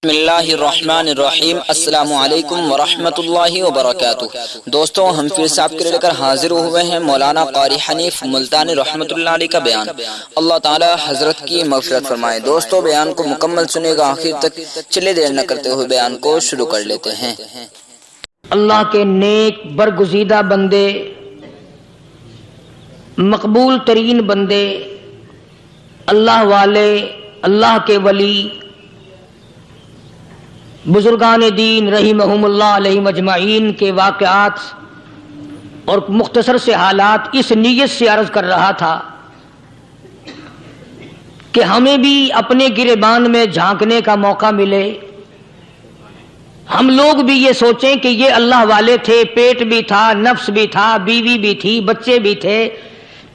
بسم اللہ الرحمن الرحیم۔ السلام علیکم ورحمۃ اللہ وبرکاتہ۔ دوستوں، ہم پھر سے آپ کے لے کر حاضر ہوئے ہیں مولانا قاری حنیف ملتانی رحمۃ اللہ علیہ کا بیان۔ اللہ تعالی حضرت کی مغفرت فرمائے۔ دوستوں، بیان کو مکمل سنے گا آخر تک، چلے دیر نہ کرتے ہوئے بیان کو شروع کر لیتے ہیں۔ اللہ کے نیک برگزیدہ بندے، مقبول ترین بندے، اللہ والے، اللہ کے ولی، بزرگان دین رحمہم اللہ علیہ مجمعین کے واقعات اور مختصر سے حالات اس نیت سے عرض کر رہا تھا کہ ہمیں بھی اپنے گریبان میں جھانکنے کا موقع ملے، ہم لوگ بھی یہ سوچیں کہ یہ اللہ والے تھے، پیٹ بھی تھا، نفس بھی تھا، بیوی بھی تھی، بچے بھی تھے،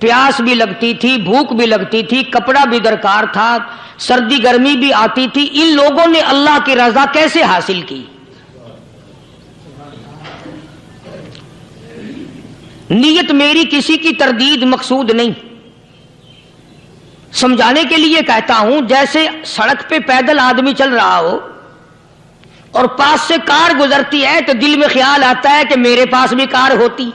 پیاس بھی لگتی تھی، بھوک بھی لگتی تھی، کپڑا بھی درکار تھا، سردی گرمی بھی آتی تھی، ان لوگوں نے اللہ کی رضا کیسے حاصل کی؟ نیت میری کسی کی تردید مقصود نہیں، سمجھانے کے لیے کہتا ہوں، جیسے سڑک پہ پیدل آدمی چل رہا ہو اور پاس سے کار گزرتی ہے تو دل میں خیال آتا ہے کہ میرے پاس بھی کار ہوتی۔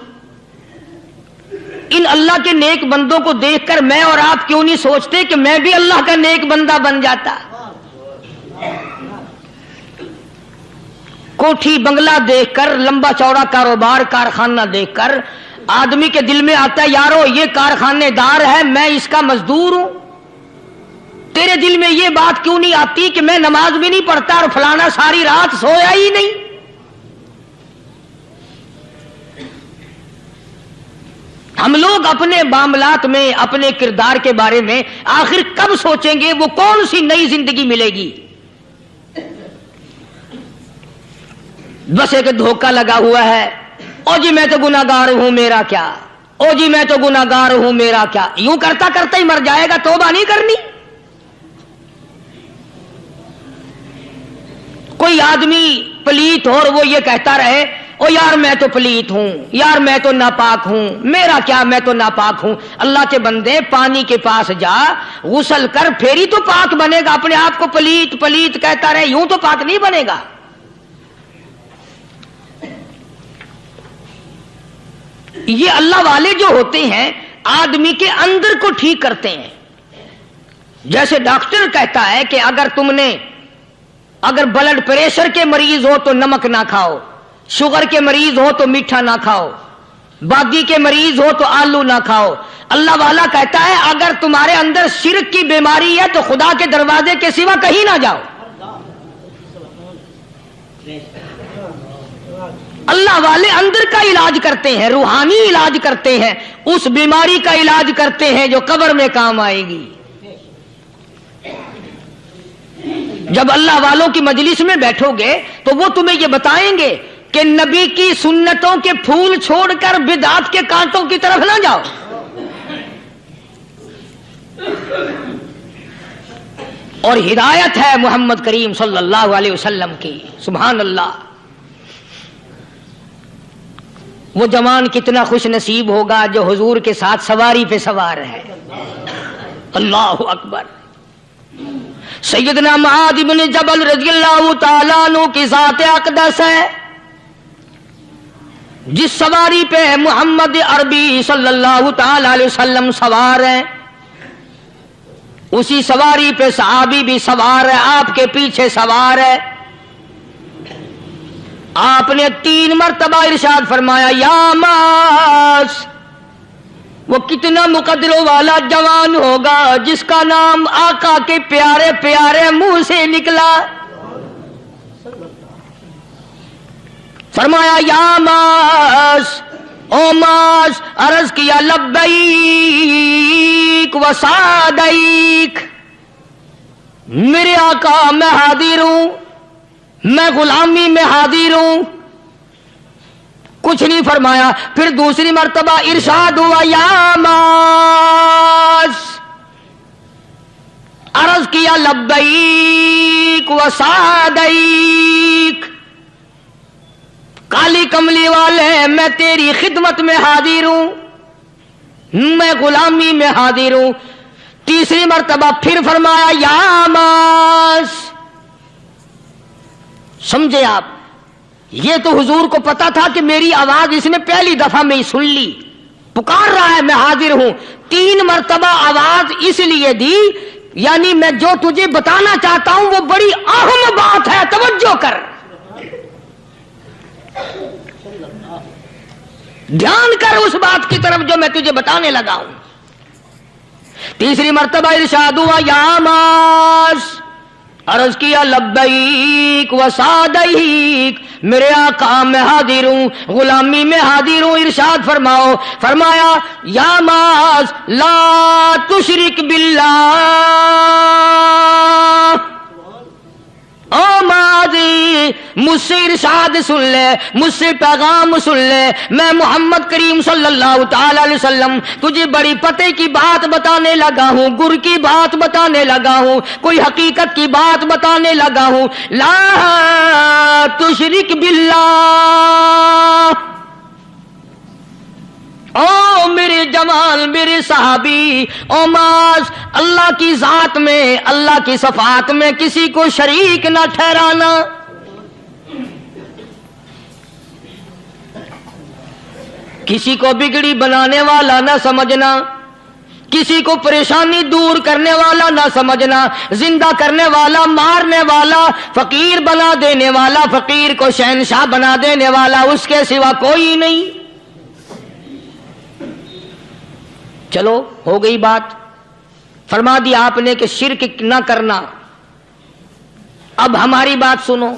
ان اللہ کے نیک بندوں کو دیکھ کر میں اور آپ کیوں نہیں سوچتے کہ میں بھی اللہ کا نیک بندہ بن جاتا؟ کوٹھی بنگلہ دیکھ کر، لمبا چوڑا کاروبار کارخانہ دیکھ کر آدمی کے دل میں آتا ہے، یارو یہ کارخانے دار ہے، میں اس کا مزدور ہوں۔ تیرے دل میں یہ بات کیوں نہیں آتی کہ میں نماز بھی نہیں پڑھتا اور فلانا ساری رات سویا ہی نہیں؟ ہم لوگ اپنے معاملات میں، اپنے کردار کے بارے میں آخر کب سوچیں گے؟ وہ کون سی نئی زندگی ملے گی؟ بس ایک دھوکہ لگا ہوا ہے، او جی میں تو گناہگار ہوں میرا کیا، او جی میں تو گناہگار ہوں میرا کیا، یوں کرتا کرتا ہی مر جائے گا، توبہ نہیں کرنی۔ کوئی آدمی پلیت ہو اور وہ یہ کہتا رہے، او یار میں تو پلیت ہوں، یار میں تو ناپاک ہوں، میرا کیا، میں تو ناپاک ہوں۔ اللہ کے بندے، پانی کے پاس جا، غسل کر، پھر ہی تو پاک بنے گا۔ اپنے آپ کو پلیت پلیت کہتا رہے، یوں تو پاک نہیں بنے گا۔ یہ اللہ والے جو ہوتے ہیں آدمی کے اندر کو ٹھیک کرتے ہیں۔ جیسے ڈاکٹر کہتا ہے کہ اگر بلڈ پریشر کے مریض ہو تو نمک نہ کھاؤ، شوگر کے مریض ہو تو میٹھا نہ کھاؤ، باقی کے مریض ہو تو آلو نہ کھاؤ۔ اللہ والا کہتا ہے اگر تمہارے اندر شرک کی بیماری ہے تو خدا کے دروازے کے سوا کہیں نہ جاؤ۔ اللہ والے اندر کا علاج کرتے ہیں، روحانی علاج کرتے ہیں، اس بیماری کا علاج کرتے ہیں جو قبر میں کام آئے گی۔ جب اللہ والوں کی مجلس میں بیٹھو گے تو وہ تمہیں یہ بتائیں گے کہ نبی کی سنتوں کے پھول چھوڑ کر بدعت کے کانٹوں کی طرف نہ جاؤ۔ اور ہدایت ہے محمد کریم صلی اللہ علیہ وسلم کی، سبحان اللہ۔ وہ جوان کتنا خوش نصیب ہوگا جو حضور کے ساتھ سواری پہ سوار ہے۔ اللہ اکبر۔ سیدنا معاذ بن جبل رضی اللہ تعالیٰ عنہ کی ذات اقدس ہے، جس سواری پہ محمد عربی صلی اللہ تعالی علیہ وسلم سوار ہیں، اسی سواری پہ صحابی بھی سوار ہے، آپ کے پیچھے سوار ہے۔ آپ نے 3 مرتبہ ارشاد فرمایا، یا معاذ، وہ کتنا مقدروں والا جوان ہوگا جس کا نام آقا کے پیارے پیارے منہ سے نکلا۔ فرمایا یا معاذ، او معاذ، عرض کیا لبیک و سعدیک، میرے آقا میں حاضر ہوں، میں غلامی میں حاضر ہوں۔ کچھ نہیں فرمایا۔ پھر دوسری مرتبہ ارشاد ہوا، یا معاذ، عرض کیا لبیک و سعدیک، کالی کملی والے میں تیری خدمت میں حاضر ہوں، میں غلامی میں حاضر ہوں۔ تیسری مرتبہ پھر فرمایا، یا معاذ، سمجھے آپ؟ یہ تو حضور کو پتا تھا کہ میری آواز اس نے پہلی دفعہ میں ہی سن لی، پکار رہا ہے میں حاضر ہوں. 3 مرتبہ آواز اس لیے دی، یعنی میں جو تجھے بتانا چاہتا ہوں وہ بڑی اہم بات ہے، توجہ کر، دھیان کر اس بات کی طرف جو میں تجھے بتانے لگا ہوں. تیسری مرتبہ ارشاد ہوا یا معاذ، عرض کیا لبیک و سعدیک، میرے آقا میں حاضر ہوں، غلامی میں حاضر ہوں. ارشاد فرمایا یا معاذ لا تشرک باللہ، او ماضی مجھ سے ارشاد سن لے، مجھ سے پیغام سن لے، میں محمد کریم صلی اللہ تعالی علیہ وسلم تجھے بڑی پتے کی بات بتانے لگا ہوں، گر کی بات بتانے لگا ہوں، کوئی حقیقت کی بات بتانے لگا ہوں. لا تشرک باللہ، او میرے جمال میرے صحابی، او معاذ اللہ کی ذات میں اللہ کی صفات میں کسی کو شریک نہ ٹھہرانا. کسی کو بگڑی بنانے والا نہ سمجھنا، کسی کو پریشانی دور کرنے والا نہ سمجھنا، زندہ کرنے والا، مارنے والا، فقیر بنا دینے والا، فقیر کو شہنشاہ بنا دینے والا اس کے سوا کوئی نہیں. چلو ہو گئی بات، فرما دیا آپ نے کہ شرک نہ کرنا. اب ہماری بات سنو،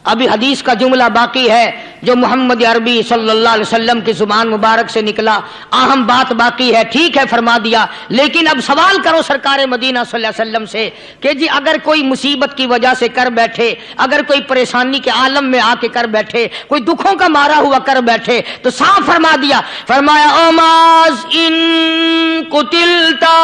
ابھی حدیث کا جملہ باقی ہے جو محمد عربی صلی اللہ علیہ وسلم کی زبان مبارک سے نکلا، اہم بات باقی ہے. ٹھیک ہے فرما دیا، لیکن اب سوال کرو سرکار مدینہ صلی اللہ علیہ وسلم سے کہ جی اگر کوئی مصیبت کی وجہ سے کر بیٹھے، اگر کوئی پریشانی کے عالم میں آ کے کر بیٹھے، کوئی دکھوں کا مارا ہوا کر بیٹھے، تو صاف فرما دیا، فرمایا او معاذ ان قتلتا،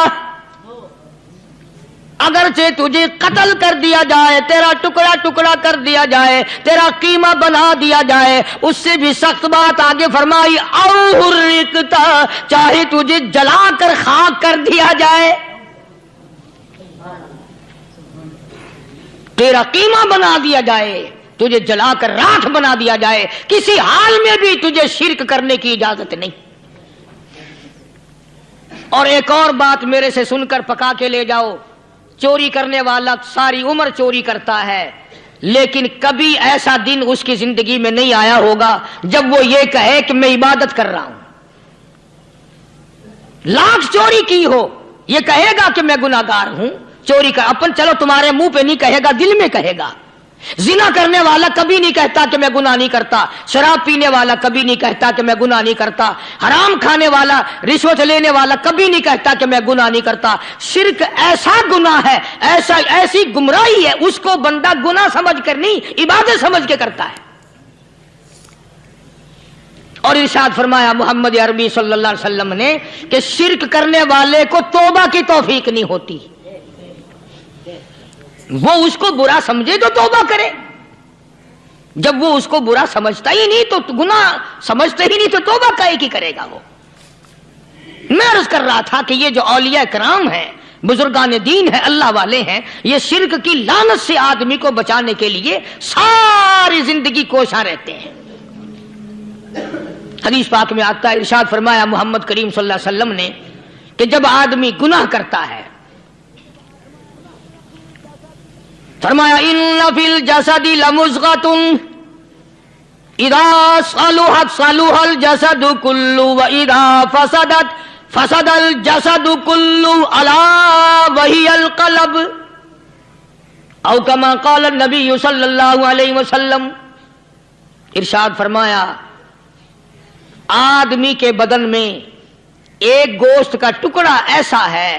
اگرچہ تجھے قتل کر دیا جائے، تیرا ٹکڑا ٹکڑا کر دیا جائے، تیرا قیمہ بنا دیا جائے، اس سے بھی سخت بات آگے فرمائی او حرقتا، چاہے تجھے جلا کر خاک کر دیا جائے، تیرا قیمہ بنا دیا جائے، تجھے جلا کر راکھ بنا دیا جائے، کسی حال میں بھی تجھے شرک کرنے کی اجازت نہیں. اور ایک اور بات میرے سے سن کر پکا کے لے جاؤ، چوری کرنے والا ساری عمر چوری کرتا ہے، لیکن کبھی ایسا دن اس کی زندگی میں نہیں آیا ہوگا جب وہ یہ کہے کہ میں عبادت کر رہا ہوں. لاکھ چوری کی ہو یہ کہے گا کہ میں گناہگار ہوں، چوری کر اپن چلو تمہارے منہ پہ نہیں کہے گا، دل میں کہے گا. زنا کرنے والا کبھی نہیں کہتا کہ میں گناہ نہیں کرتا، شراب پینے والا کبھی نہیں کہتا کہ میں گناہ نہیں کرتا، حرام کھانے والا، رشوت لینے والا کبھی نہیں کہتا کہ میں گناہ نہیں کرتا. شرک ایسا گناہ ہے، ایسی گمراہی ہے، اس کو بندہ گناہ سمجھ کر نہیں عبادت سمجھ کے کرتا ہے. اور ارشاد فرمایا محمد عربی صلی اللہ علیہ وسلم نے کہ شرک کرنے والے کو توبہ کی توفیق نہیں ہوتی. وہ اس کو برا سمجھے تو توبہ کرے، جب وہ اس کو برا سمجھتا ہی نہیں تو گناہ سمجھتا ہی نہیں تو توبہ کائے کی کرے گا وہ. میں عرض کر رہا تھا کہ یہ جو اولیاء کرام ہیں، بزرگان دین ہیں، اللہ والے ہیں، یہ شرک کی لعنت سے آدمی کو بچانے کے لیے ساری زندگی کوشاں رہتے ہیں. حدیث پاک میں آتا ہے، ارشاد فرمایا محمد کریم صلی اللہ علیہ وسلم نے کہ جب آدمی گناہ کرتا ہے، فرمایا ان فی الجسد لمضغۃ اذا صلحت صلح الجسد كله واذا فسدت فسد الجسد كله الا وهي القلب او كما قال النبي صلی اللہ علیہ وسلم. ارشاد فرمایا آدمی کے بدن میں ایک گوشت کا ٹکڑا ایسا ہے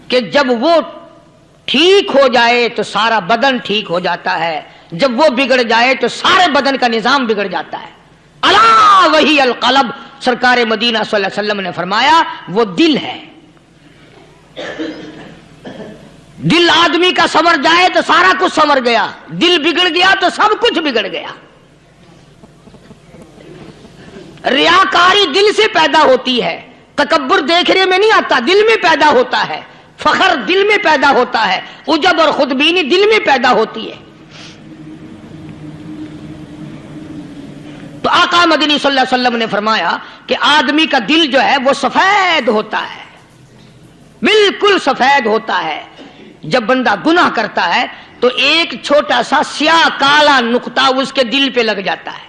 کہ جب وہ ٹھیک ہو جائے تو سارا بدن ٹھیک ہو جاتا ہے، جب وہ بگڑ جائے تو سارے بدن کا نظام بگڑ جاتا ہے. الا وہی القلب، سرکار مدینہ صلی اللہ علیہ وسلم نے فرمایا وہ دل ہے. دل آدمی کا سنور جائے تو سارا کچھ سنور گیا، دل بگڑ گیا تو سب کچھ بگڑ گیا. ریاکاری دل سے پیدا ہوتی ہے، تکبر دیکھنے میں نہیں آتا، دل میں پیدا ہوتا ہے، فخر دل میں پیدا ہوتا ہے، عجب اور خودبینی دل میں پیدا ہوتی ہے. آقا مدنی صلی اللہ علیہ وسلم نے فرمایا کہ آدمی کا دل جو ہے وہ سفید ہوتا ہے، بالکل سفید ہوتا ہے۔ جب بندہ گناہ کرتا ہے تو ایک چھوٹا سا سیاہ کالا نقطہ اس کے دل پہ لگ جاتا ہے،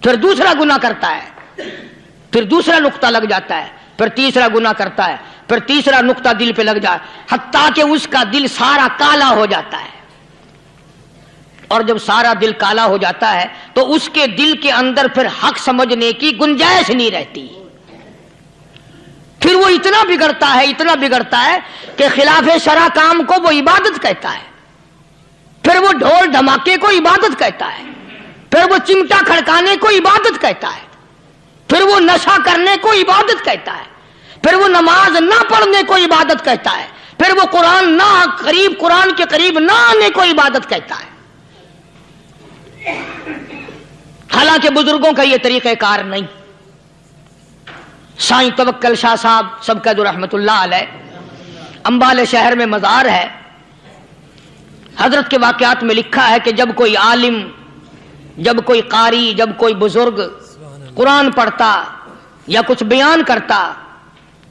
پھر دوسرا گناہ کرتا ہے، پھر دوسرا نقطہ لگ جاتا ہے، پھر تیسرا گناہ کرتا ہے، پھر تیسرا نقطہ دل پہ لگ جاتا ہے، حتیٰ کہ اس کا دل سارا کالا ہو جاتا ہے۔ اور جب سارا دل کالا ہو جاتا ہے تو اس کے دل کے اندر پھر حق سمجھنے کی گنجائش نہیں رہتی، پھر وہ اتنا بگڑتا ہے کہ خلاف شرع کام کو وہ عبادت کہتا ہے، پھر وہ ڈھول دھماکے کو عبادت کہتا ہے، پھر وہ چمٹا کھڑکانے کو عبادت کہتا ہے، پھر وہ نشہ کرنے کو عبادت کہتا ہے، پھر وہ نماز نہ پڑھنے کو عبادت کہتا ہے، پھر وہ قرآن کے قریب نہ آنے کو عبادت کہتا ہے۔ حالانکہ بزرگوں کا یہ طریقہ کار نہیں۔ سائیں توکل شاہ صاحب سب کا جو رحمت اللہ علیہ، امبالے شہر میں مزار ہے، حضرت کے واقعات میں لکھا ہے کہ جب کوئی عالم، جب کوئی قاری، جب کوئی بزرگ قرآن پڑھتا یا کچھ بیان کرتا،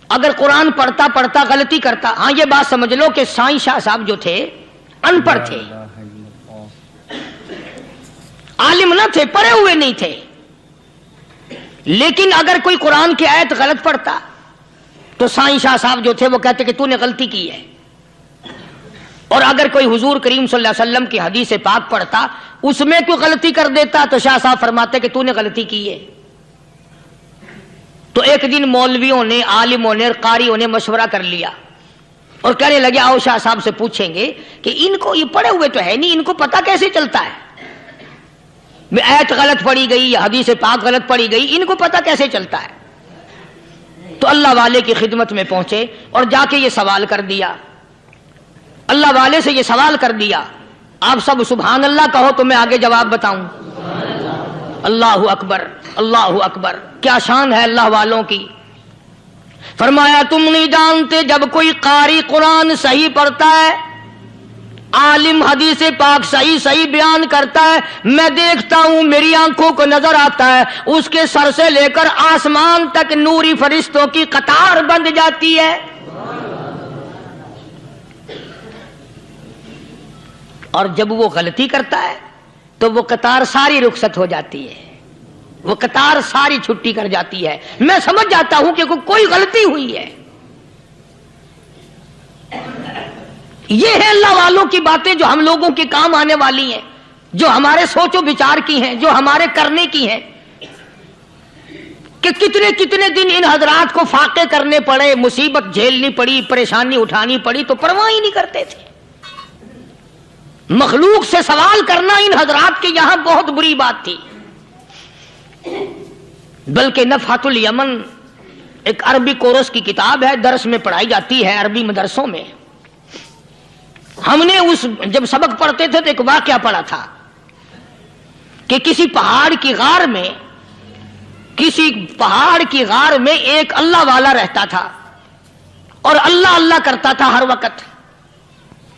اگر قرآن پڑھتا غلطی کرتا، ہاں یہ بات سمجھ لو کہ سائیں شاہ صاحب جو تھے ان پڑھ تھے، عالم نہ تھے، پڑھے ہوئے نہیں تھے، لیکن اگر کوئی قرآن کی آیت غلط پڑھتا تو سائیں شاہ صاحب جو تھے وہ کہتے کہ تو نے غلطی کی ہے، اور اگر کوئی حضور کریم صلی اللہ علیہ وسلم کی حدیث پاک پڑھتا اس میں کوئی غلطی کر دیتا تو شاہ صاحب فرماتے کہ تو نے غلطی کی ہے۔ تو ایک دن مولویوں نے، عالموں نے، قاریوں نے مشورہ کر لیا اور کہنے لگے آؤ شاہ صاحب سے پوچھیں گے کہ ان کو یہ پڑھے ہوئے تو ہے نہیں، ان کو پتہ کیسے چلتا ہے، آیت غلط پڑھی گئی یا حدیث پاک غلط پڑھی گئی، ان کو پتہ کیسے چلتا ہے؟ تو اللہ والے کی خدمت میں پہنچے اور جا کے یہ سوال کر دیا، اللہ والے سے یہ سوال کر دیا۔ آپ سب سبحان اللہ کہو تو میں آگے جواب بتاؤں۔ اللہ اکبر، اللہ اکبر، کیا شان ہے اللہ والوں کی۔ فرمایا تم نہیں جانتے جب کوئی قاری قرآن صحیح پڑھتا ہے، عالم حدیث پاک صحیح بیان کرتا ہے، میں دیکھتا ہوں، میری آنکھوں کو نظر آتا ہے، اس کے سر سے لے کر آسمان تک نوری فرشتوں کی قطار بند جاتی ہے، اور جب وہ غلطی کرتا ہے تو وہ قطار ساری رخصت ہو جاتی ہے، وہ قطار ساری چھٹی کر جاتی ہے، میں سمجھ جاتا ہوں کہ کوئی غلطی ہوئی ہے۔ یہ ہے اللہ والوں کی باتیں جو ہم لوگوں کے کام آنے والی ہیں، جو ہمارے سوچ و بچار کی ہیں، جو ہمارے کرنے کی ہیں، کہ کتنے دن ان حضرات کو فاقے کرنے پڑے، مصیبت جھیلنی پڑی، پریشانی اٹھانی پڑی تو پرواہ ہی نہیں کرتے تھے۔ مخلوق سے سوال کرنا ان حضرات کے یہاں بہت بری بات تھی۔ بلکہ نفحۃ الیمن ایک عربی کورس کی کتاب ہے، درس میں پڑھائی جاتی ہے عربی مدرسوں میں۔ ہم نے جب سبق پڑھتے تھے تو ایک واقعہ پڑھا تھا کہ کسی پہاڑ کی غار میں ایک اللہ والا رہتا تھا اور اللہ اللہ کرتا تھا، ہر وقت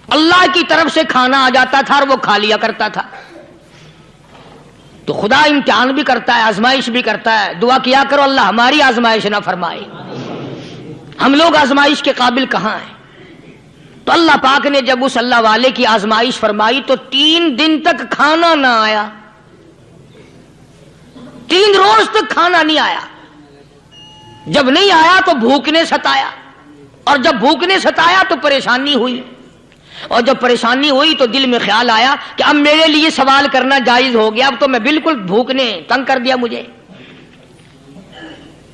اللہ کی طرف سے کھانا آ جاتا تھا اور وہ کھا لیا کرتا تھا۔ تو خدا امتحان بھی کرتا ہے، آزمائش بھی کرتا ہے، دعا کیا کرو اللہ ہماری آزمائش نہ فرمائے، ہم لوگ آزمائش کے قابل کہاں ہیں۔ تو اللہ پاک نے جب اس اللہ والے کی آزمائش فرمائی تو 3 دن تک کھانا نہ آیا، 3 روز تک کھانا نہیں آیا۔ جب نہیں آیا تو بھوک نے ستایا، اور جب بھوک نے ستایا تو پریشانی ہوئی، اور جب پریشانی ہوئی تو دل میں خیال آیا کہ اب میرے لیے سوال کرنا جائز ہو گیا، اب تو میں بالکل بھوک نے تنگ کر دیا مجھے۔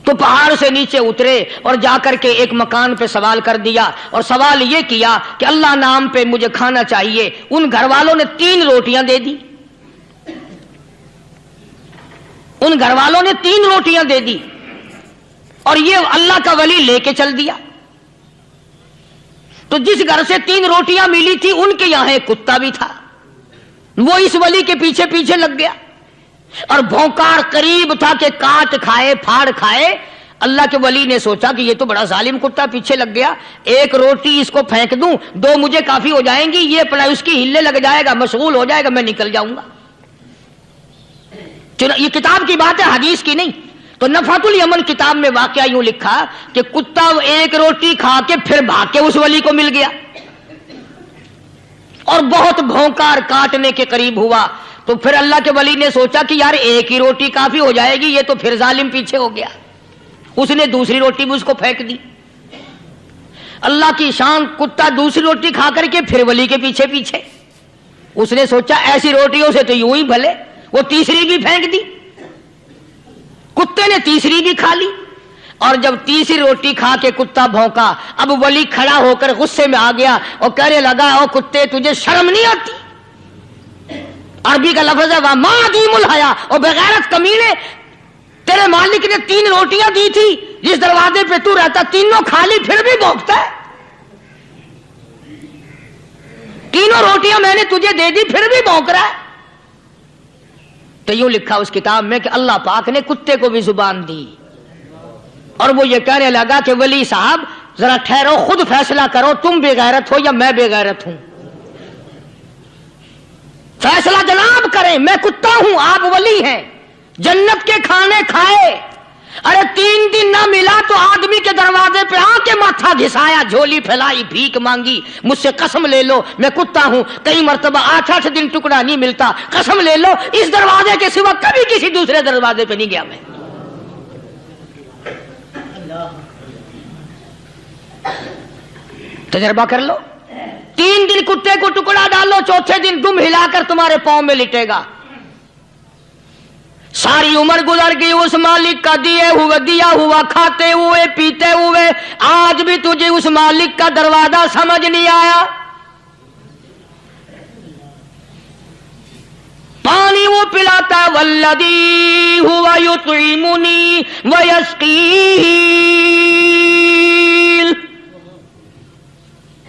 تو پہاڑ سے نیچے اترے اور جا کر کے ایک مکان پہ سوال کر دیا، اور سوال یہ کیا کہ اللہ نام پہ مجھے کھانا چاہیے۔ ان گھر والوں نے 3 روٹیاں دے دی، ان گھر والوں نے 3 روٹیاں دے دی، اور یہ اللہ کا ولی لے کے چل دیا۔ تو جس گھر سے 3 روٹیاں ملی تھی ان کے یہاں ایک کتا بھی تھا، وہ اس ولی کے پیچھے پیچھے لگ گیا اور بھونکار قریب تھا کہ کاٹ کھائے پھاڑ کھائے۔ اللہ کے ولی نے سوچا کہ یہ تو بڑا ظالم کتا پیچھے لگ گیا، 1 روٹی اس کو پھینک دوں، 2 مجھے کافی ہو جائیں گی، یہ اپنا اس کی ہلے لگ جائے گا، مشغول ہو جائے گا، میں نکل جاؤں گا۔ یہ کتاب کی بات ہے، حدیث کی نہیں۔ تو نفحۃ الیمن کتاب میں واقعہ یوں لکھا کہ کتا ایک روٹی کھا کے پھر بھاگ کے اس ولی کو مل گیا اور بہت بھونکار کاٹنے کے قریب ہوا۔ تو پھر اللہ کے ولی نے سوچا کہ یار ایک ہی روٹی کافی ہو جائے گی، یہ تو پھر ظالم پیچھے ہو گیا۔ اس نے دوسری روٹی بھی اس کو پھینک دی۔ اللہ کی شان، کتا دوسری روٹی کھا کر کے پھر ولی کے پیچھے پیچھے۔ اس نے سوچا ایسی روٹیوں سے تو یوں ہی بھلے، وہ تیسری بھی پھینک دی۔ کتے نے تیسری بھی کھا لی، اور جب تیسری روٹی کھا کے کتا بھونکا، اب ولی کھڑا ہو کر غصے میں آ گیا اور کہنے لگا او کتے تجھے شرم نہیں آتی؟ عربی کا لفظ ہے وَمَا عَدِيمُ الْحَيَا، اور بغیرت کمینے، تیرے مالک نے 3 روٹیاں دی تھی، جس دروازے پہ تو رہتا تینوں کھا لی پھر بھی بھونکتا ہے؟ 3 روٹیاں میں نے تجھے دے دی پھر بھی بھونک رہا ہے؟ تو یوں لکھا اس کتاب میں کہ اللہ پاک نے کتے کو بھی زبان دی، اور وہ یہ کہنے لگا کہ ولی صاحب ذرا ٹھہرو، خود فیصلہ کرو، تم بے غیرت ہو یا میں بے غیرت ہوں؟ فیصلہ جناب کریں، میں کتا ہوں، آپ ولی ہیں، جنت کے کھانے کھائے، ارے 3 دن نہ ملا تو آدمی کے دروازے پہ آ کے ماتھا گھسایا، جھولی پھیلائی، بھیک مانگی، مجھ سے قسم لے لو میں کتا ہوں، کئی مرتبہ 8 دن ٹکڑا نہیں ملتا، قسم لے لو اس دروازے کے سوا کبھی کسی دوسرے دروازے پہ نہیں گیا میں۔ تجربہ کر لو، 3 دن کتے کو ٹکڑا ڈالو، چوتھے دن دم ہلا کر تمہارے پاؤں میں لٹے گا۔ ساری عمر گزر گئی اس مالک کا دیا ہوا کھاتے ہوئے پیتے ہوئے، آج بھی تجھے اس مالک کا دروازہ سمجھ نہیں آیا۔ پانی وہ پلاتا ہے والذی ہوا یطعمنی ویسقین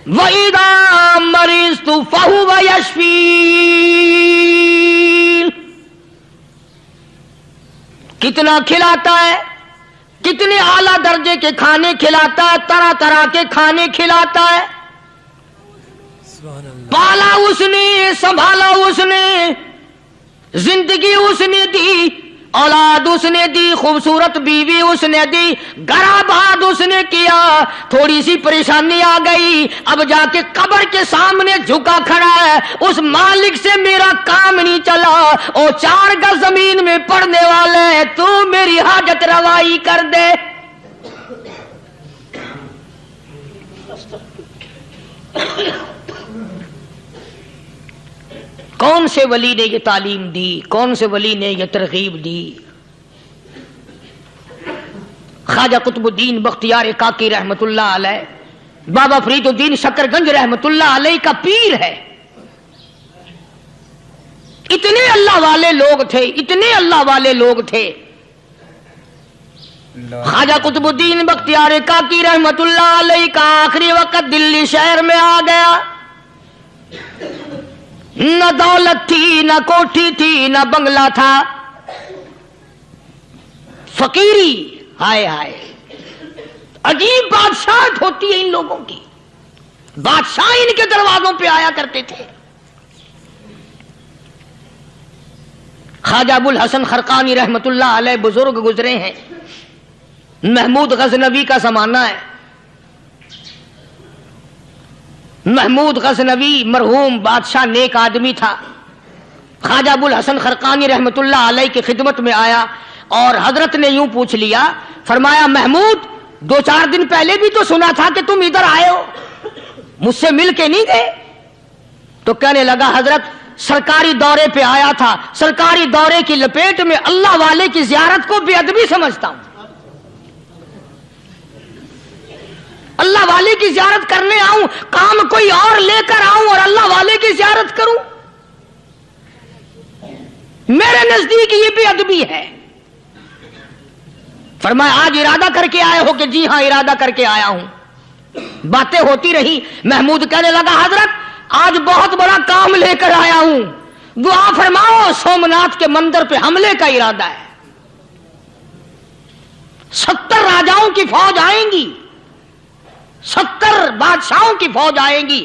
وَإِذَا مَرِضْتُ فَهُوَ يَشْفِينِ، کتنا کھلاتا ہے، کتنے اعلیٰ درجے کے کھانے کھلاتا ہے، طرح طرح کے کھانے کھلاتا ہے، پالا اس نے، سنبھالا اس نے، زندگی اس نے دی، اولاد اس نے دی، خوبصورت بیوی اس نے دی، گھر آباد اس نے کیا، تھوڑی سی پریشانی آ گئی، اب جا کے قبر کے سامنے جھکا کھڑا ہے، اس مالک سے میرا کام نہیں چلا، اور 4 گز زمین میں پڑنے والے، تو میری حاجت روائی کر دے۔ کون سے ولی نے یہ تعلیم دی، کون سے ولی نے یہ ترغیب دی؟ خواجہ قطب الدین بختیار کاکی رحمت اللہ علیہ، بابا فرید الدین شکر گنج رحمت اللہ علیہ کا پیر ہے۔ اتنے اللہ والے لوگ تھے، اتنے اللہ والے لوگ تھے۔ خواجہ قطب الدین بختیار کاکی رحمت اللہ علیہ کا آخری وقت دلی شہر میں آ گیا، نہ دولت تھی، نہ کوٹھی تھی، نہ بنگلہ تھا، فقیری، ہائے ہائے، عجیب بادشاہت ہوتی ہے ان لوگوں کی، بادشاہ ان کے دروازوں پہ آیا کرتے تھے۔ خواجہ ابو الحسن خرقانی رحمت اللہ علیہ بزرگ گزرے ہیں، محمود غزنوی کا زمانہ ہے۔ محمود غزنوی مرحوم بادشاہ نیک آدمی تھا۔ خواجہ ابو الحسن خرقانی رحمت اللہ علیہ کی خدمت میں آیا اور حضرت نے یوں پوچھ لیا، فرمایا محمود 2-4 دن پہلے بھی تو سنا تھا کہ تم ادھر آئے ہو، مجھ سے مل کے نہیں گئے؟ تو کہنے لگا حضرت سرکاری دورے پہ آیا تھا، سرکاری دورے کی لپیٹ میں اللہ والے کی زیارت کو بے ادبی سمجھتا ہوں، اللہ والے کی زیارت کرنے آؤں، کام کوئی اور لے کر آؤں اور اللہ والے کی زیارت کروں؟ میرے نزدیک یہ بے ادبی ہے۔ فرمایا آج ارادہ کر کے آئے ہو؟ کہ جی ہاں ارادہ کر کے آیا ہوں۔ باتیں ہوتی رہی، محمود کہنے لگا حضرت آج بہت بڑا کام لے کر آیا ہوں، دعا فرماؤ، سومناتھ کے مندر پہ حملے کا ارادہ ہے، 70 راجاؤں کی فوج آئیں گی، 70 بادشاہوں کی فوج آئیں گی،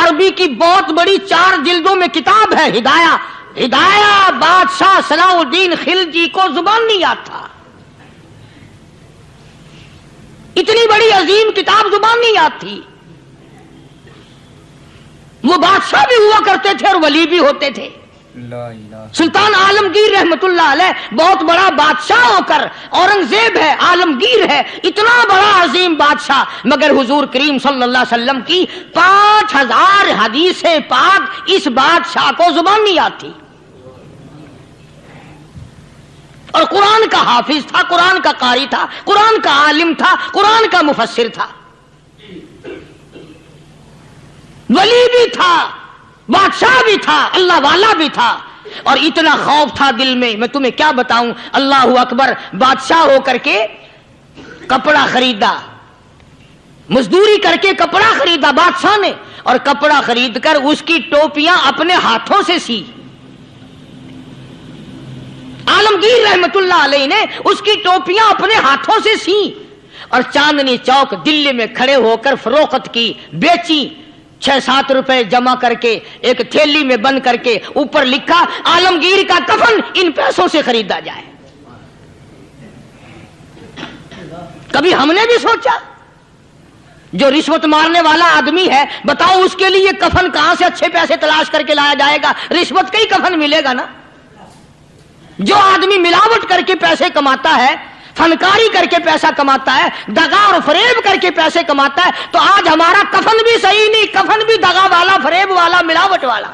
عربی کی بہت بڑی 4 جلدوں میں کتاب ہے ہدایہ. ہدایہ بادشاہ صلاح الدین خلجی کو زبان نہیں آتا. اتنی بڑی عظیم کتاب زبان نہیں آتی. وہ بادشاہ بھی ہوا کرتے تھے اور ولی بھی ہوتے تھے. سلطان عالمگیر رحمت اللہ علیہ بہت بڑا بادشاہ ہو کر، اورنگزیب ہے، عالمگیر ہے، اتنا بڑا عظیم بادشاہ، مگر حضور کریم صلی اللہ علیہ وسلم کی 5000 حدیث پاک اس بادشاہ کو زبان نہیں آتی. اور قرآن کا حافظ تھا، قرآن کا قاری تھا، قرآن کا عالم تھا، قرآن کا مفسر تھا، ولی بھی تھا، بادشاہ بھی تھا، اللہ والا بھی تھا. اور اتنا خوف تھا دل میں تمہیں کیا بتاؤں. اللہ اکبر. بادشاہ ہو کر کے کپڑا خریدا، مزدوری کر کے کپڑا خریدا بادشاہ نے، اور کپڑا خرید کر اس کی ٹوپیاں اپنے ہاتھوں سے سی. عالمگیر رحمت اللہ علیہ نے اس کی ٹوپیاں اپنے ہاتھوں سے سی اور چاندنی چوک دلی میں کھڑے ہو کر فروخت کی، بیچی. 6-7 روپے جمع کر کے ایک تھیلی میں بند کر کے اوپر لکھا عالمگیر کا کفن ان پیسوں سے خریدا جائے. کبھی ہم نے بھی سوچا جو رشوت مارنے والا آدمی ہے، بتاؤ اس کے لیے کفن کہاں سے اچھے پیسے تلاش کر کے لایا جائے گا؟ رشوت کا ہی کفن ملے گا نا. جو آدمی ملاوٹ کر کے پیسے کماتا ہے، فنکاری کر کے پیسہ کماتا ہے، دغا اور فریب کر کے پیسے کماتا ہے، تو آج ہمارا کفن بھی صحیح نہیں، کفن بھی دغا والا، فریب والا، ملاوٹ والا.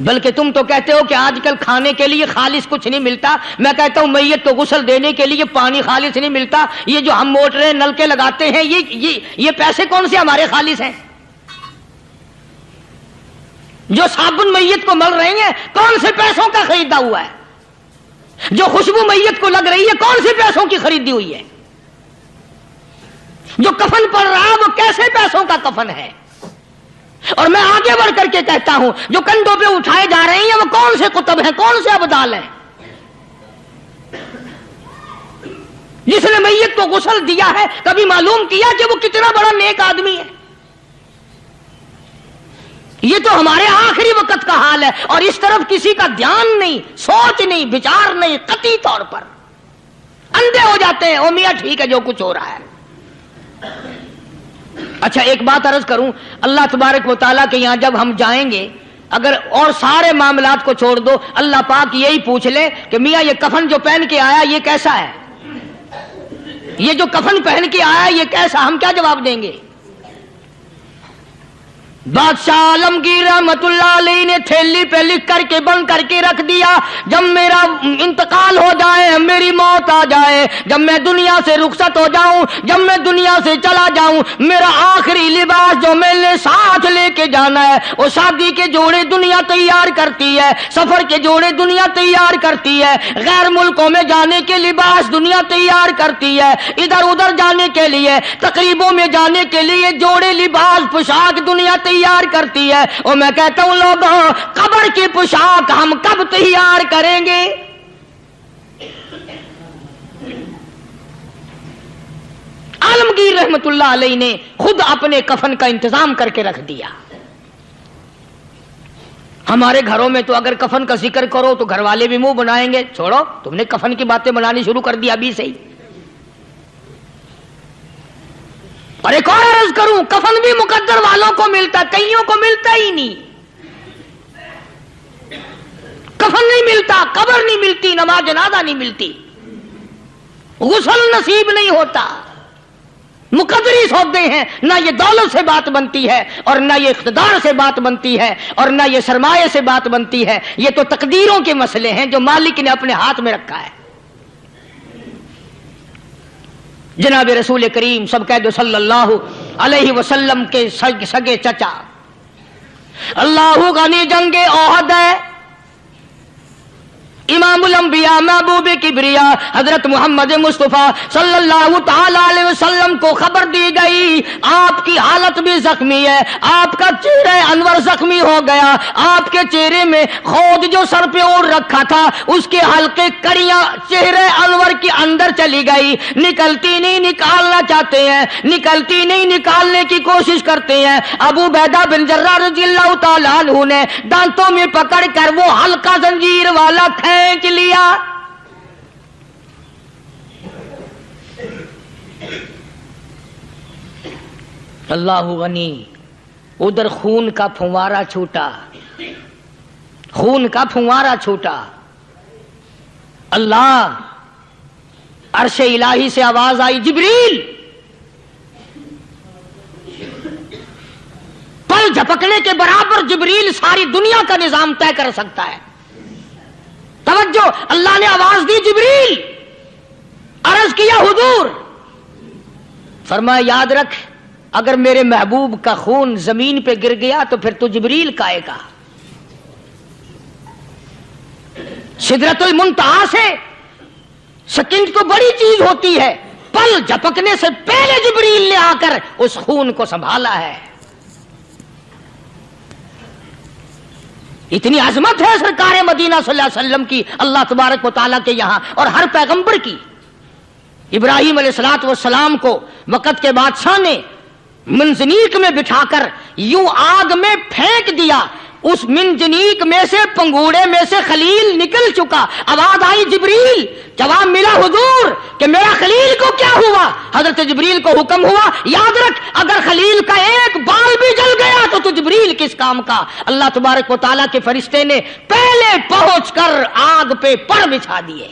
بلکہ تم تو کہتے ہو کہ آج کل کھانے کے لیے خالص کچھ نہیں ملتا. میں کہتا ہوں میت کو غسل دینے کے لیے پانی خالص نہیں ملتا. یہ جو ہم موٹریں نلکے لگاتے ہیں، یہ پیسے کون سے ہمارے خالص ہیں؟ جو صابن میت کو مل رہے ہیں کون سے پیسوں کا خریدا ہوا ہے؟ جو خوشبو میت کو لگ رہی ہے کون سے پیسوں کی خریدی ہوئی ہے؟ جو کفن پڑ رہا ہے وہ کیسے پیسوں کا کفن ہے؟ اور میں آگے بڑھ کر کے کہتا ہوں جو کندھوں پہ اٹھائے جا رہے ہیں وہ کون سے کتب ہیں، کون سے ابدال ہیں؟ جس نے میت کو غسل دیا ہے کبھی معلوم کیا کہ وہ کتنا بڑا نیک آدمی ہے؟ یہ تو ہمارے آخری وقت کا حال ہے، اور اس طرف کسی کا دھیان نہیں، سوچ نہیں، بچار نہیں. قطعی طور پر اندھے ہو جاتے ہیں. او میاں ٹھیک ہے جو کچھ ہو رہا ہے. اچھا ایک بات عرض کروں، اللہ تبارک و تعالیٰ کے یہاں جب ہم جائیں گے، اگر اور سارے معاملات کو چھوڑ دو، اللہ پاک یہی پوچھ لے کہ میاں یہ کفن جو پہن کے آیا یہ کیسا ہے؟ یہ جو کفن پہن کے آیا یہ کیسا؟ ہم کیا جواب دیں گے؟ بادشاہ عالمگیر رحمت اللہ علیہ نے تھیلی پہ لکھ کر کے بند کر کے رکھ دیا، جب میرا انتقال ہو جائے، میری موت آ جائے، جب میں دنیا سے رخصت ہو جاؤں، جب میں دنیا سے چلا جاؤں، میرا آخری لباس جو میں نے ساتھ لے کے جانا ہے، وہ شادی کے جوڑے دنیا تیار کرتی ہے، سفر کے جوڑے دنیا تیار کرتی ہے، غیر ملکوں میں جانے کے لباس دنیا تیار کرتی ہے، ادھر ادھر جانے کے لیے، تقریبوں میں جانے کے لیے جوڑے لباس پوشاک دنیا تیار کرتی ہے. اور میں کہتا ہوں لوگوں، قبر کی پوشاک ہم کب تیار کریں گے؟ عالمگیر رحمت اللہ علیہ نے خود اپنے کفن کا انتظام کر کے رکھ دیا. ہمارے گھروں میں تو اگر کفن کا ذکر کرو تو گھر والے بھی منہ بنائیں گے، چھوڑو تم نے کفن کی باتیں بنانی شروع کر دی ابھی سے ہی. اور ایک اور عرض کروں، کفن بھی مقدر والوں کو ملتا، کئیوں کو ملتا ہی نہیں. کفن نہیں ملتا، قبر نہیں ملتی، نماز جنازہ نہیں ملتی، غسل نصیب نہیں ہوتا. مقدری سودے ہیں، نہ یہ دولت سے بات بنتی ہے، اور نہ یہ اقتدار سے بات بنتی ہے، اور نہ یہ سرمایہ سے بات بنتی ہے. یہ تو تقدیروں کے مسئلے ہیں جو مالک نے اپنے ہاتھ میں رکھا ہے. جناب رسول کریم سب کہہ دو صلی اللہ علیہ وسلم کے سگے چچا، اللہ غنی جنگ احد ہے، امام امام الانبیاء محبوب کبریا حضرت محمد مصطفیٰ صلی اللہ تعالی علیہ وسلم کو خبر دی گئی آپ کی حالت بھی زخمی ہے، آپ کا چہرہ انور زخمی ہو گیا، آپ کے چہرے میں خود جو سر پہ اوڑھ رکھا تھا اس کے حلقے کڑیاں چہرے انور کے اندر چلی گئی، نکلتی نہیں، نکالنا چاہتے ہیں، نکلتی نہیں، نکالنے کی کوشش کرتے ہیں۔ ابو عبیدہ بن جراح رضی اللہ تعالیٰ عنہ نے دانتوں میں پکڑ کر وہ حلقہ زنجیر والا کھینچ لیا۔ اللہ غنی، ادھر خون کا پھوارا چھوٹا، خون کا پھوارا چھوٹا۔ اللہ، عرش الہی سے آواز آئی، جبریل، پل جھپکنے کے برابر جبریل ساری دنیا کا نظام طے کر سکتا ہے۔ توجہ، اللہ نے آواز دی، جبریل، عرض کیا حضور، فرمایا یاد رکھ اگر میرے محبوب کا خون زمین پہ گر گیا تو پھر تو جبریل کا آئے گا۔ سدرۃ المنتہا سے سیکنڈ تو بڑی چیز ہوتی ہے، پل جھپکنے سے پہلے جبریل نے آ کر اس خون کو سنبھالا ہے۔ اتنی عظمت ہے سرکار مدینہ صلی اللہ علیہ وسلم کی، اللہ تبارک و تعالیٰ کے یہاں اور ہر پیغمبر کی۔ ابراہیم علیہ الصلوۃ والسلام کو وقت کے بادشاہ نے منجنیق میں بٹھا کر یوں آگ میں پھینک دیا، اس منجنیق میں سے، پنگوڑے میں سے خلیل نکل چکا۔ آواز آئی جبریل، جواب ملا حضور کہ میرا خلیل کو کیا ہوا؟ حضرت جبریل کو حکم ہوا، یاد رکھ اگر خلیل کا ایک بال بھی جل گیا تو جبریل کس کام کا؟ اللہ تبارک و تعالیٰ کے فرشتے نے پہلے پہنچ کر آگ پہ پڑ بچھا دیے۔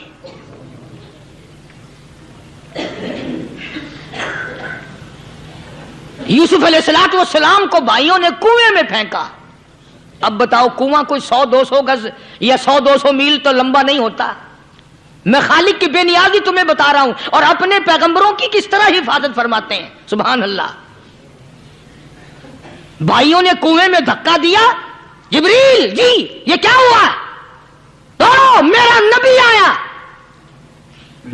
یوسف علیہ السلام کو بھائیوں نے کنویں میں پھینکا۔ اب بتاؤ، کنواں کوئی 100-200 گز یا 100-200 میل تو لمبا نہیں ہوتا۔ میں خالق کی بے نیازی تمہیں بتا رہا ہوں، اور اپنے پیغمبروں کی کس طرح حفاظت فرماتے ہیں، سبحان اللہ۔ بھائیوں نے کنویں میں دھکا دیا، جبریل جی یہ کیا ہوا؟ تو میرا نبی آیا،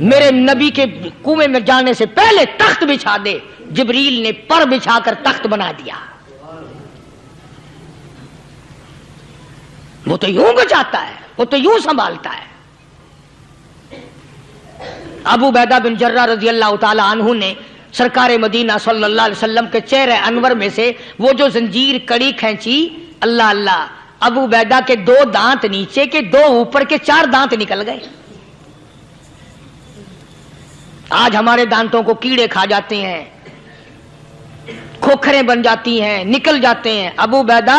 میرے نبی کے کنویں میں جانے سے پہلے تخت بچھا دے۔ جبریل نے پر بچھا کر تخت بنا دیا۔ وہ تو یوں بچاتا ہے، وہ تو یوں سنبھالتا ہے۔ ابو عبیدہ بن جراح رضی اللہ تعالی عنہ نے سرکار مدینہ صلی اللہ علیہ وسلم کے چہرے انور میں سے وہ جو زنجیر کڑی کھینچی، اللہ اللہ، ابو عبیدہ کے 2 دانت نیچے کے، 2 اوپر کے، 4 دانت نکل گئے۔ آج ہمارے دانتوں کو کیڑے کھا جاتے ہیں، کھوکھریں بن جاتی ہیں، نکل جاتے ہیں۔ ابو عبیدہ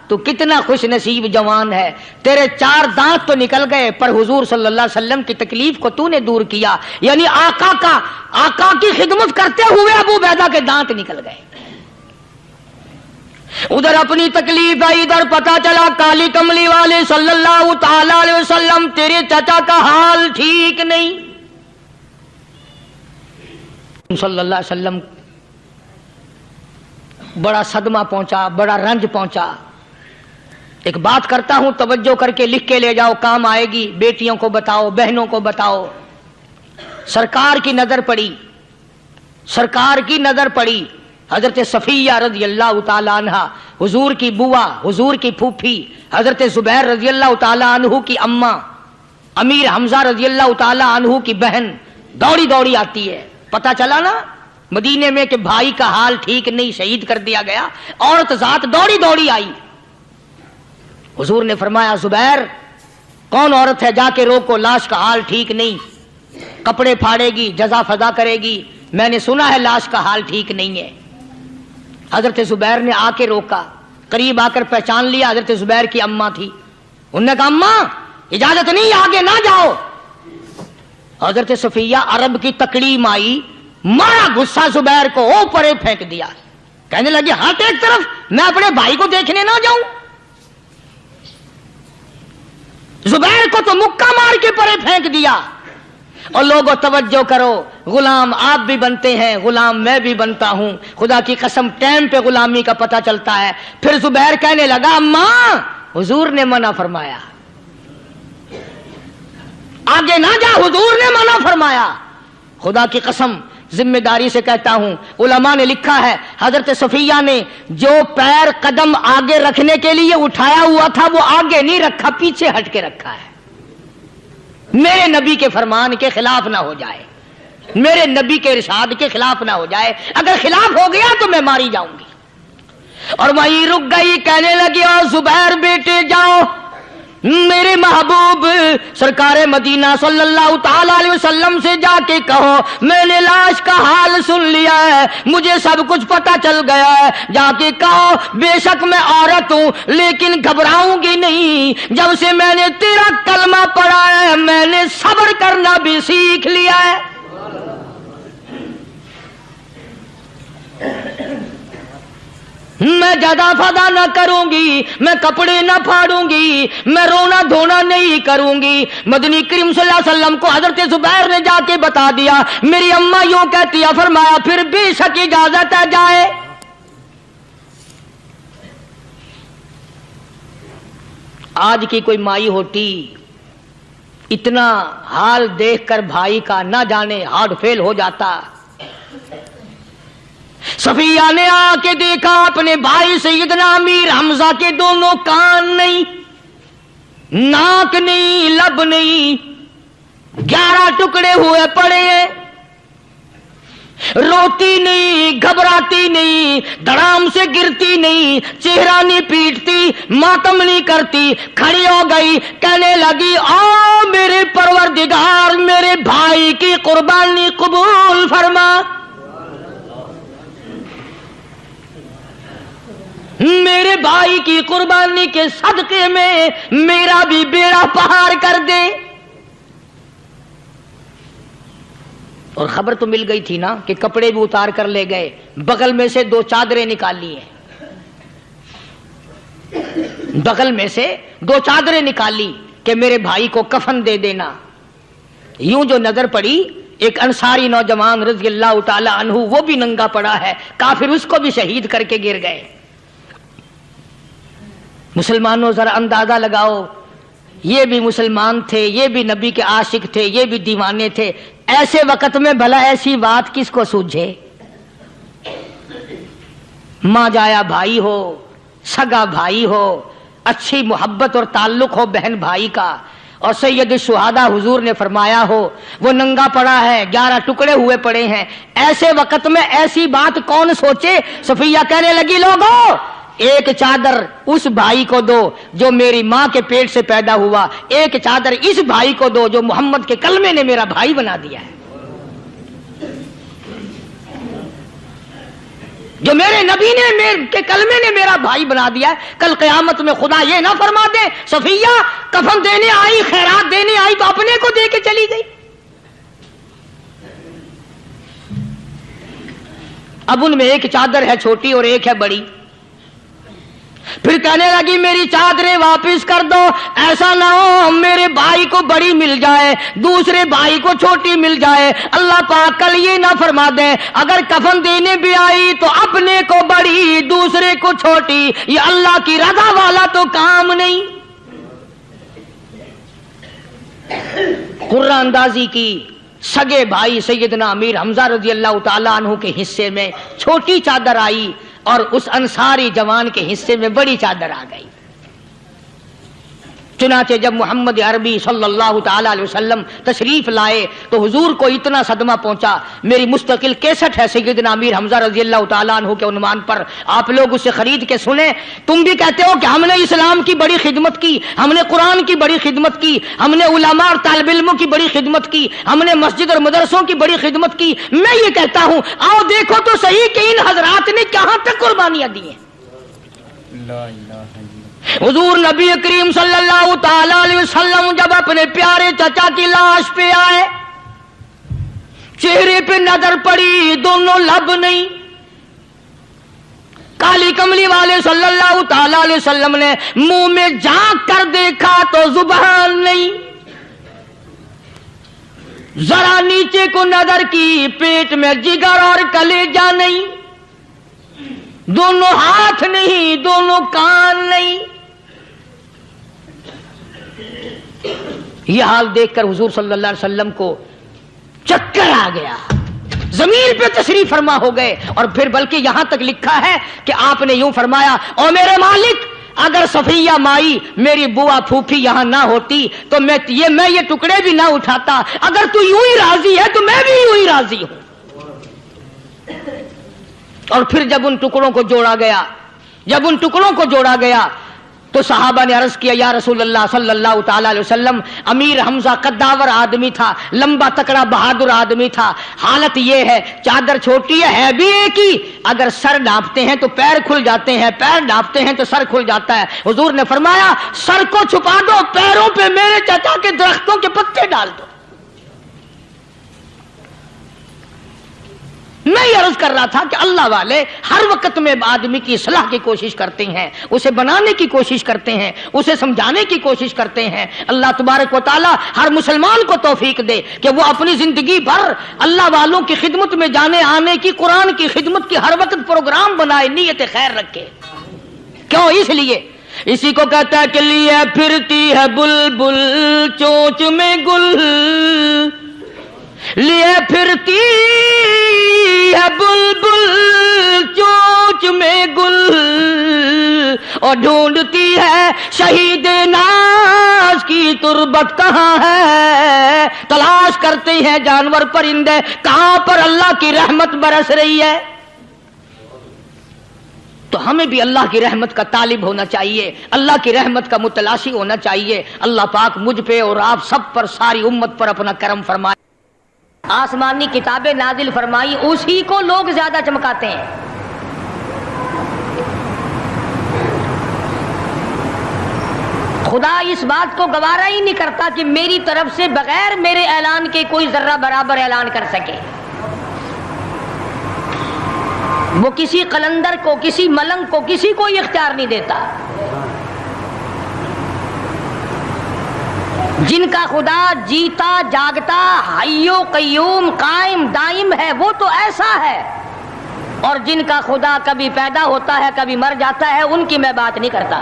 تو کتنا خوش نصیب جوان ہے، تیرے 4 دانت تو نکل گئے، پر حضور صلی اللہ علیہ وسلم کی تکلیف کو تو نے دور کیا، یعنی آقا کی خدمت کرتے ہوئے ابو عبیدہ کے دانت نکل گئے۔ ادھر اپنی تکلیف ہے، ادھر پتا چلا کالی کملی والے صلی اللہ تعالی علیہ وسلم تیرے چچا کا حال ٹھیک نہیں۔ صلی اللہ علیہ وسلم بڑا صدمہ پہنچا، بڑا رنج پہنچا۔ ایک بات کرتا ہوں، توجہ کر کے لکھ کے لے جاؤ، کام آئے گی، بیٹیوں کو بتاؤ، بہنوں کو بتاؤ۔ سرکار کی نظر پڑی، سرکار کی نظر پڑی حضرت صفیہ رضی اللہ تعالی عنہ، حضور کی بوا، حضور کی پھوپھی، حضرت زبیر رضی اللہ تعالی عنہ کی اماں، امیر حمزہ رضی اللہ تعالی عنہ کی بہن دوڑی دوڑی آتی ہے۔ پتا چلا نا مدینے میں کہ بھائی کا حال ٹھیک نہیں، شہید کر دیا گیا، عورت ذات دوڑی دوڑی آئی۔ حضور نے فرمایا زبیر کون عورت ہے، جا کے روکو، لاش کا حال ٹھیک نہیں، کپڑے پھاڑے گی، جزا فضا کرے گی، میں نے سنا ہے لاش کا حال ٹھیک نہیں ہے۔ حضرت زبیر نے آ کے روکا، قریب آ کر پہچان لیا، حضرت زبیر کی اماں تھی۔ انہوں نے کہا اماں اجازت نہیں، آگے نہ جاؤ۔ حضرت صفیہ عرب کی تکڑیم آئی، مارا غصہ زبیر کو، اوپر پھینک دیا، کہنے لگی ہاتھ ایک طرف، میں اپنے بھائی کو دیکھنے نہ جاؤں۔ زبیر کو تو مکہ مار کے پرے پھینک دیا۔ اور لوگوں توجہ کرو، غلام آپ بھی بنتے ہیں، غلام میں بھی بنتا ہوں، خدا کی قسم ٹائم پہ غلامی کا پتہ چلتا ہے۔ پھر زبیر کہنے لگا اماں حضور نے منع فرمایا، آگے نہ جا، حضور نے منع فرمایا۔ خدا کی قسم ذمہ داری سے کہتا ہوں، علماء نے لکھا ہے حضرت صفیہ نے جو پیر قدم آگے رکھنے کے لیے اٹھایا ہوا تھا وہ آگے نہیں رکھا، پیچھے ہٹ کے رکھا ہے، میرے نبی کے فرمان کے خلاف نہ ہو جائے، میرے نبی کے ارشاد کے خلاف نہ ہو جائے، اگر خلاف ہو گیا تو میں ماری جاؤں گی۔ اور وہیں رک گئی، کہنے لگی اور زبیر بیٹے جاؤ، میرے محبوب سرکار مدینہ صلی اللہ تعالی علیہ وسلم سے جا کے کہو میں نے لاش کا حال سن لیا ہے، مجھے سب کچھ پتا چل گیا ہے، جا کے کہو بے شک میں عورت ہوں لیکن گھبراؤں گی نہیں، جب سے میں نے تیرا کلمہ پڑھا ہے میں نے صبر کرنا بھی سیکھ لیا ہے۔ میں جدا فدا نہ کروں گی، میں کپڑے نہ پھاڑوں گی، میں رونا دھونا نہیں کروں گی۔ مدنی کریم صلی اللہ علیہ وسلم کو حضرت زبیر نے جا کے بتا دیا، میری اماں یوں کہتی ہے، فرمایا پھر بے شک اجازت ہے جائے۔ آج کی کوئی مائی ہوتی اتنا حال دیکھ کر بھائی کا نہ جانے ہارٹ فیل ہو جاتا۔ صفیہ نے آ کے دیکھا اپنے بھائی سیدنا امیر حمزہ کے دونوں کان نہیں، ناک نہیں، لب نہیں، 11 ٹکڑے ہوئے پڑے ہیں، روتی نہیں، گھبراتی نہیں، دھڑام سے گرتی نہیں، چہرہ نہیں پیٹتی، ماتم نہیں کرتی، کھڑی ہو گئی، کہنے لگی آ میرے پروردگار میرے بھائی کی قربانی قبول فرما، میرے بھائی کی قربانی کے صدقے میں میرا بھی بیڑا پہاڑ کر دے۔ اور خبر تو مل گئی تھی نا کہ کپڑے بھی اتار کر لے گئے، بغل میں سے 2 چادریں نکال لی ہیں، بغل میں سے 2 چادریں نکالی کہ میرے بھائی کو کفن دے دینا۔ یوں جو نظر پڑی ایک انصاری نوجوان رضی اللہ تعالی عنہ، وہ بھی ننگا پڑا ہے، کافر اس کو بھی شہید کر کے گر گئے۔ مسلمانوں ذرا اندازہ لگاؤ، یہ بھی مسلمان تھے، یہ بھی نبی کے عاشق تھے، یہ بھی دیوانے تھے، ایسے وقت میں بھلا ایسی بات کس کو سوجھے؟ ماں جایا بھائی ہو، سگا بھائی ہو، اچھی محبت اور تعلق ہو بہن بھائی کا، اور سید الشہداء حضور نے فرمایا ہو وہ ننگا پڑا ہے، 11 ٹکڑے ہوئے پڑے ہیں، ایسے وقت میں ایسی بات کون سوچے؟ صفیہ کہنے لگی لوگوں ایک چادر اس بھائی کو دو جو میری ماں کے پیٹ سے پیدا ہوا، ایک چادر اس بھائی کو دو جو محمد کے کلمے نے میرا بھائی بنا دیا ہے، جو میرے نبی نے کے کلمے نے میرا بھائی بنا دیا ہے۔ کل قیامت میں خدا یہ نہ فرما دے صفیہ کفن دینے آئی، خیرات دینے آئی تو اپنے کو دے کے چلی گئی۔ اب ان میں ایک چادر ہے چھوٹی اور ایک ہے بڑی، پھر کہنے لگی میری چادریں واپس کر دو، ایسا نہ ہو میرے بھائی کو بڑی مل جائے دوسرے بھائی کو چھوٹی مل جائے، اللہ پاک کل یہ نہ فرما دے اگر کفن دینے بھی آئی تو اپنے کو بڑی دوسرے کو چھوٹی، یہ اللہ کی رضا والا تو کام نہیں۔ قرہ اندازی کی، سگے بھائی سیدنا امیر حمزہ رضی اللہ تعالی عنہ کے حصے میں چھوٹی چادر آئی اور اس انصاری جوان کے حصے میں بڑی چادر آ گئی۔ چنانچہ جب محمد عربی صلی اللہ تعالی علیہ وسلم تشریف لائے تو حضور کو اتنا صدمہ پہنچا، میری مستقل کیسٹ ہے سیدنا امیر حمزہ رضی اللہ تعالیٰ عنہ کے عنوان پر، آپ لوگ اسے خرید کے سنیں۔ تم بھی کہتے ہو کہ ہم نے اسلام کی بڑی خدمت کی، ہم نے قرآن کی بڑی خدمت کی، ہم نے علماء اور طالب علموں کی بڑی خدمت کی، ہم نے مسجد اور مدرسوں کی بڑی خدمت کی۔ میں یہ کہتا ہوں آؤ دیکھو تو صحیح کہ ان حضرات نے کہاں تک قربانیاں دی ہیں۔ حضور نبی کریم صلی اللہ تعالی علیہ وسلم جب اپنے پیارے چچا کی لاش پہ آئے، چہرے پہ نظر پڑی دونوں لب نہیں، کالی کملی والے صلی اللہ تعالی علیہ وسلم نے منہ میں جھانک کر دیکھا تو زبان نہیں، ذرا نیچے کو نظر کی پیٹ میں جگر اور کلیجہ نہیں، دونوں ہاتھ نہیں، دونوں کان نہیں۔ یہ حال دیکھ کر حضور صلی اللہ علیہ وسلم کو چکر آ گیا، زمین پہ تشریف فرما ہو گئے، اور پھر بلکہ یہاں تک لکھا ہے کہ آپ نے یوں فرمایا، او میرے مالک، اگر صفیہ مائی میری بوا پھوپھی یہاں نہ ہوتی تو میں یہ ٹکڑے بھی نہ اٹھاتا، اگر تو یوں ہی راضی ہے تو میں بھی یوں ہی راضی ہوں۔ اور پھر جب ان ٹکڑوں کو جوڑا گیا تو صحابہ نے عرض کیا، یا رسول اللہ صلی اللہ تعالی علیہ وسلم، امیر حمزہ قداور آدمی تھا، لمبا تکڑا بہادر آدمی تھا، حالت یہ ہے چادر چھوٹی ہے بھی ایک ہی، اگر سر ڈھانپتے ہیں تو پیر کھل جاتے ہیں، پیر ڈھانپتے ہیں تو سر کھل جاتا ہے۔ حضور نے فرمایا، سر کو چھپا دو، پیروں پہ میرے چچا کے درختوں کے پتے ڈال دو۔ میں یہ عرض کر رہا تھا کہ اللہ والے ہر وقت میں آدمی کی اصلاح کی کوشش کرتے ہیں، اسے بنانے کی کوشش کرتے ہیں، اسے سمجھانے کی کوشش کرتے ہیں۔ اللہ تبارک و تعالی ہر مسلمان کو توفیق دے کہ وہ اپنی زندگی بھر اللہ والوں کی خدمت میں جانے آنے کی، قرآن کی خدمت کی ہر وقت پروگرام بنائے، نیت خیر رکھے۔ کیوں؟ اس لیے، اسی کو کہتا ہے کہ لیے پھرتی ہے بلبل چونچ میں گل، لیے پھرتی ہے بلبل چونچ میں گل، اور ڈھونڈتی ہے شہید ناز کی تربت کہاں ہے، تلاش کرتے ہیں جانور پرندے کہاں پر اللہ کی رحمت برس رہی ہے۔ تو ہمیں بھی اللہ کی رحمت کا طالب ہونا چاہیے، اللہ کی رحمت کا متلاشی ہونا چاہیے۔ اللہ پاک مجھ پہ اور آپ سب پر، ساری امت پر اپنا کرم فرمائے۔ آسمانی کتابیں نازل فرمائی، اسی کو لوگ زیادہ چمکاتے ہیں۔ خدا اس بات کو گوارا ہی نہیں کرتا کہ میری طرف سے بغیر میرے اعلان کے کوئی ذرہ برابر اعلان کر سکے۔ وہ کسی قلندر کو، کسی ملنگ کو، کسی کو اختیار نہیں دیتا۔ جن کا خدا جیتا جاگتا حی و قیوم قائم دائم ہے وہ تو ایسا ہے، اور جن کا خدا کبھی پیدا ہوتا ہے کبھی مر جاتا ہے ان کی میں بات نہیں کرتا۔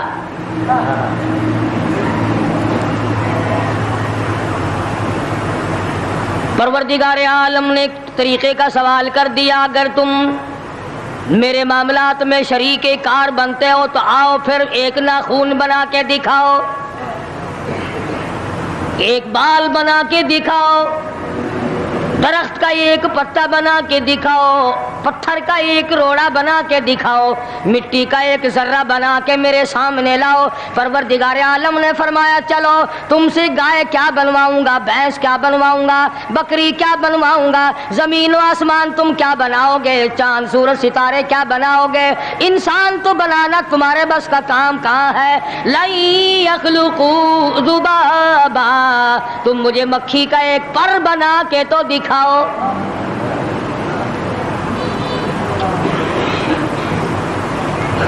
پروردگار عالم نے ایک طریقے کا سوال کر دیا، اگر تم میرے معاملات میں شریک کار بنتے ہو تو آؤ پھر ایک ناخون بنا کے دکھاؤ، ایک بال بنا کے دکھاؤ، درخت کا ایک پتا بنا کے دکھاؤ، پتھر کا ایک روڑا بنا کے دکھاؤ، مٹی کا ایک ذرہ بنا کے میرے سامنے لاؤ۔ پروردگار عالم نے فرمایا، چلو تم سے گائے کیا بنواؤں گا، بھینس کیا بنواؤں گا، بکری کیا بنواؤں گا، زمین و آسمان تم کیا بناؤ گے، چاند سورج ستارے کیا بناؤ گے، انسان تو بنانا تمہارے بس کا کام کہاں ہے۔ لَن يَخْلُقُوا ذُبَابًا، تم مجھے مکھی کا ایک پر بنا کے تو دکھاؤ۔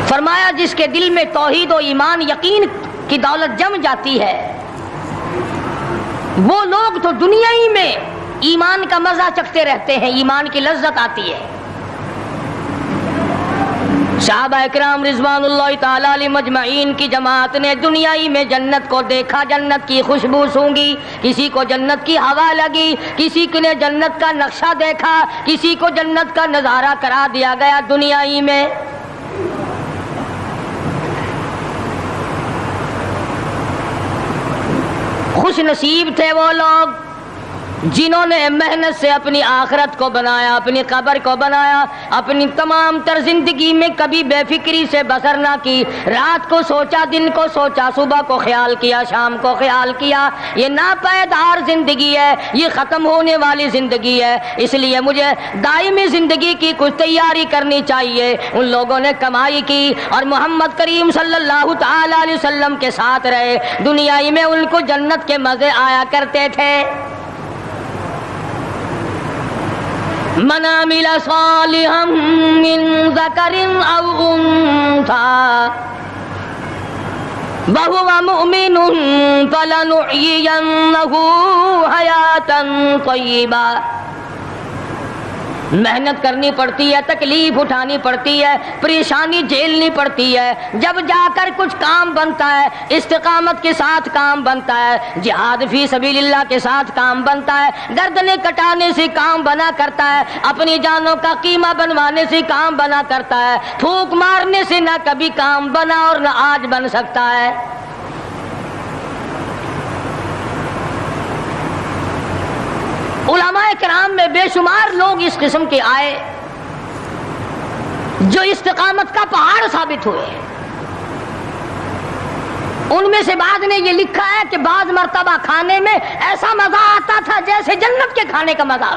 فرمایا جس کے دل میں توحید و ایمان یقین کی دولت جم جاتی ہے، وہ لوگ تو دنیا ہی میں ایمان کا مزہ چکھتے رہتے ہیں، ایمان کی لذت آتی ہے۔ صحابہ اکرام رضوان اللہ تعالی علیہ مجمعین کی جماعت نے دنیائی میں جنت کو دیکھا، جنت کی خوشبو سونگھی، کسی کو جنت کی ہوا لگی، کسی نے جنت کا نقشہ دیکھا، کسی کو جنت کا نظارہ کرا دیا گیا دنیائی میں۔ خوش نصیب تھے وہ لوگ جنہوں نے محنت سے اپنی آخرت کو بنایا، اپنی قبر کو بنایا، اپنی تمام تر زندگی میں کبھی بے فکری سے بسر نہ کی، رات کو سوچا، دن کو سوچا، صبح کو خیال کیا، شام کو خیال کیا۔ یہ ناپائیدار زندگی ہے، یہ ختم ہونے والی زندگی ہے، اس لیے مجھے دائمی زندگی کی کچھ تیاری کرنی چاہیے۔ ان لوگوں نے کمائی کی اور محمد کریم صلی اللہ تعالی علیہ وسلم کے ساتھ رہے، دنیائی میں ان کو جنت کے مزے آیا کرتے تھے۔ من عمل صالحا من ذکر او انثى وهو مؤمن فلنحيينه حياة طيبة محنت کرنی پڑتی ہے، تکلیف اٹھانی پڑتی ہے، پریشانی جھیلنی پڑتی ہے، جب جا کر کچھ کام بنتا ہے، استقامت کے ساتھ کام بنتا ہے، جہاد فی سبیل اللہ کے ساتھ کام بنتا ہے، گردنیں کٹانے سے کام بنا کرتا ہے، اپنی جانوں کا قیمہ بنوانے سے کام بنا کرتا ہے، پھونک مارنے سے نہ کبھی کام بنا اور نہ آج بن سکتا ہے۔ علماء کرام میں بے شمار لوگ اس قسم کے آئے جو استقامت کا پہاڑ ثابت ہوئے۔ ان میں سے بعض نے یہ لکھا ہے کہ بعض مرتبہ کھانے میں ایسا مزہ آتا تھا جیسے جنت کے کھانے کا مزہ۔